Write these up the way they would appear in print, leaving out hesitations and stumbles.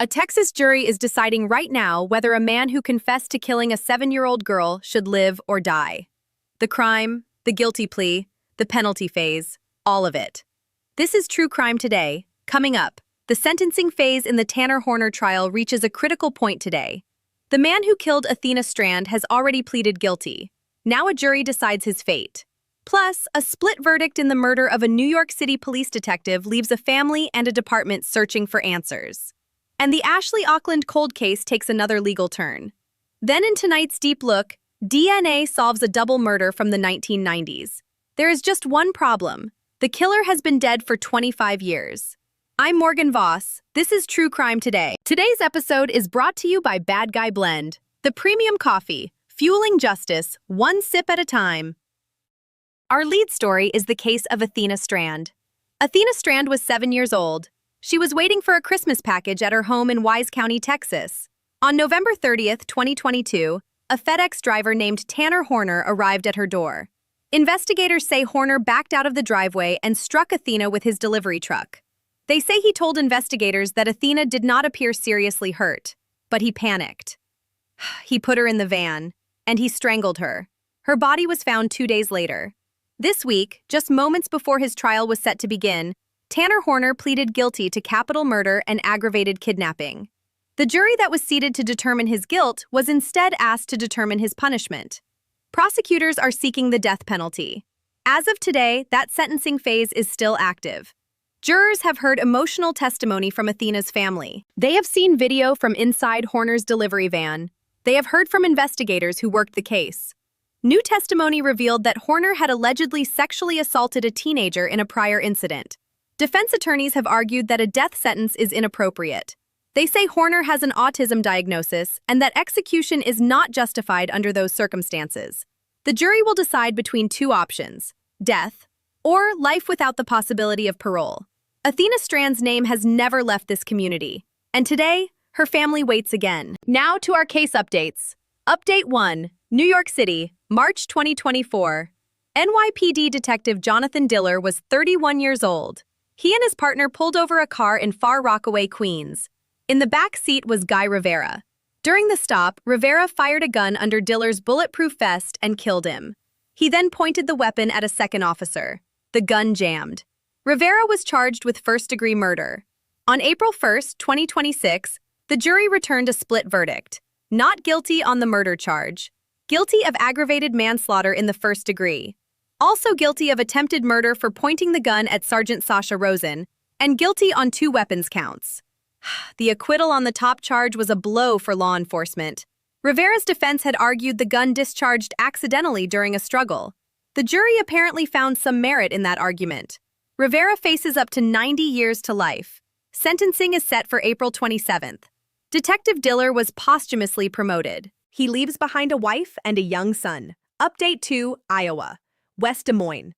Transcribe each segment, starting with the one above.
A Texas jury is deciding right now whether a man who confessed to killing a 7-year-old girl should live or die. The crime, the guilty plea, the penalty phase, all of it. This is True Crime Today. Coming up, the sentencing phase in the Tanner Horner trial reaches a critical point today. The man who killed Athena Strand has already pleaded guilty. Now a jury decides his fate. Plus, a split verdict in the murder of a New York City police detective leaves a family and a department searching for answers. And the Ashley Okland cold case takes another legal turn. Then in tonight's Deep Look, DNA solves a double murder from the 1990s. There is just one problem. The killer has been dead for 25 years. I'm Morgan Voss. This is True Crime Today. Today's episode is brought to you by Bad Guy Blend, the premium coffee, fueling justice, one sip at a time. Our lead story is the case of Athena Strand. Athena Strand was 7 years old. She was waiting for a Christmas package at her home in Wise County, Texas. On November 30th, 2022, a FedEx driver named Tanner Horner arrived at her door. Investigators say Horner backed out of the driveway and struck Athena with his delivery truck. They say he told investigators that Athena did not appear seriously hurt, but he panicked. He put her in the van, and he strangled her. Her body was found 2 days later. This week, just moments before his trial was set to begin, Tanner Horner pleaded guilty to capital murder and aggravated kidnapping. The jury that was seated to determine his guilt was instead asked to determine his punishment. Prosecutors are seeking the death penalty. As of today, that sentencing phase is still active. Jurors have heard emotional testimony from Athena's family. They have seen video from inside Horner's delivery van. They have heard from investigators who worked the case. New testimony revealed that Horner had allegedly sexually assaulted a teenager in a prior incident. Defense attorneys have argued that a death sentence is inappropriate. They say Horner has an autism diagnosis and that execution is not justified under those circumstances. The jury will decide between two options: death or life without the possibility of parole. Athena Strand's name has never left this community, and today, her family waits again. Now to our case updates. Update 1, New York City, March 2024. NYPD Detective Jonathan Diller was 31 years old. He and his partner pulled over a car in Far Rockaway, Queens. In the back seat was Guy Rivera. During the stop, Rivera fired a gun under Diller's bulletproof vest and killed him. He then pointed the weapon at a second officer. The gun jammed. Rivera was charged with first-degree murder. On April 1, 2026, the jury returned a split verdict. Not guilty on the murder charge. Guilty of aggravated manslaughter in the first degree. Also guilty of attempted murder for pointing the gun at Sergeant Sasha Rosen, and guilty on 2 weapons counts. The acquittal on the top charge was a blow for law enforcement. Rivera's defense had argued the gun discharged accidentally during a struggle. The jury apparently found some merit in that argument. Rivera faces up to 90 years to life. Sentencing is set for April 27th. Detective Diller was posthumously promoted. He leaves behind a wife and a young son. Update 2, Iowa, West Des Moines.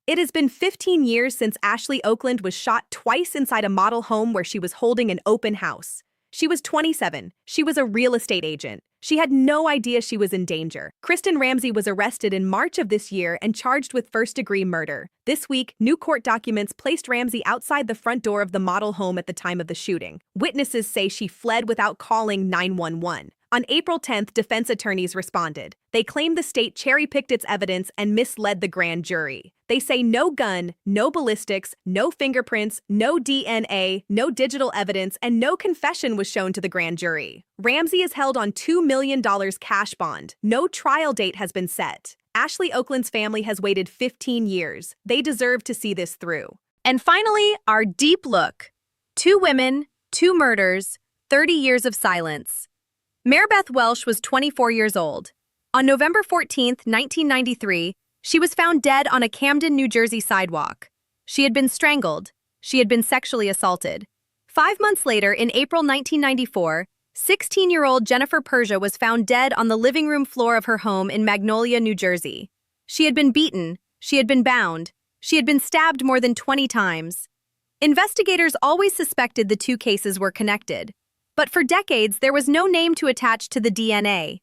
It has been 15 years since Ashley Okland was shot twice inside a model home where she was holding an open house. She was 27. She was a real estate agent. She had no idea she was in danger. Kristin Ramsey was arrested in March of this year and charged with first-degree murder. This week, new court documents placed Ramsey outside the front door of the model home at the time of the shooting. Witnesses say she fled without calling 911. On April 10th, defense attorneys responded. They claimed the state cherry-picked its evidence and misled the grand jury. They say no gun, no ballistics, no fingerprints, no DNA, no digital evidence, and no confession was shown to the grand jury. Ramsey is held on $2 million cash bond. No trial date has been set. Ashley Okland's family has waited 15 years. They deserve to see this through. And finally, our deep look. 2 women, 2 murders, 30 years of silence. Marybeth Welsh was 24 years old. On November 14, 1993, she was found dead on a Camden, New Jersey sidewalk. She had been strangled. She had been sexually assaulted. 5 months later, in April 1994, 16-year-old Jennifer Persia was found dead on the living room floor of her home in Magnolia, New Jersey. She had been beaten. She had been bound. She had been stabbed more than 20 times. Investigators always suspected the 2 cases were connected. But for decades, there was no name to attach to the DNA.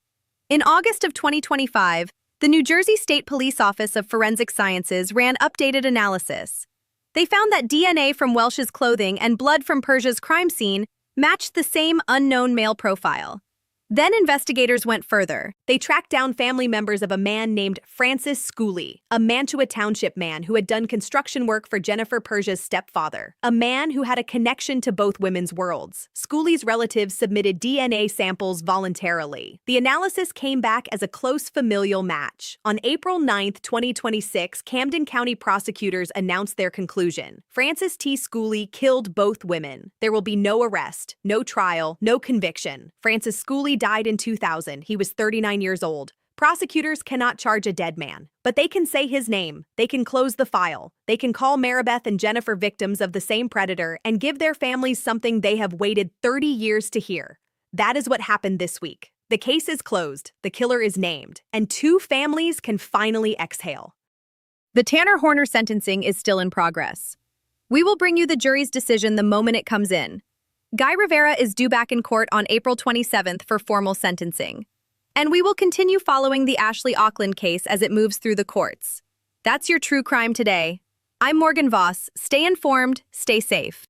In August of 2025, the New Jersey State Police Office of Forensic Sciences ran updated analysis. They found that DNA from Welsh's clothing and blood from Persia's crime scene matched the same unknown male profile. Then investigators went further. They tracked down family members of a man named Francis Schooley, a Mantua Township man who had done construction work for Jennifer Persia's stepfather, a man who had a connection to both women's worlds. Schooley's relatives submitted DNA samples voluntarily. The analysis came back as a close familial match. On April 9, 2026, Camden County prosecutors announced their conclusion. Francis T. Schooley killed both women. There will be no arrest, no trial, no conviction. Francis Schooley died in 2000. He was 39 years old. Prosecutors cannot charge a dead man, but they can say his name. They can close the file. They can call Maribeth and Jennifer victims of the same predator and give their families something they have waited 30 years to hear. That is what happened this week. The case is closed, the killer is named, and two families can finally exhale. The Tanner Horner sentencing is still in progress. We will bring you the jury's decision the moment it comes in. Guy Rivera is due back in court on April 27th for formal sentencing. And we will continue following the Ashley Okland case as it moves through the courts. That's your True Crime Today. I'm Morgan Voss. Stay informed, stay safe.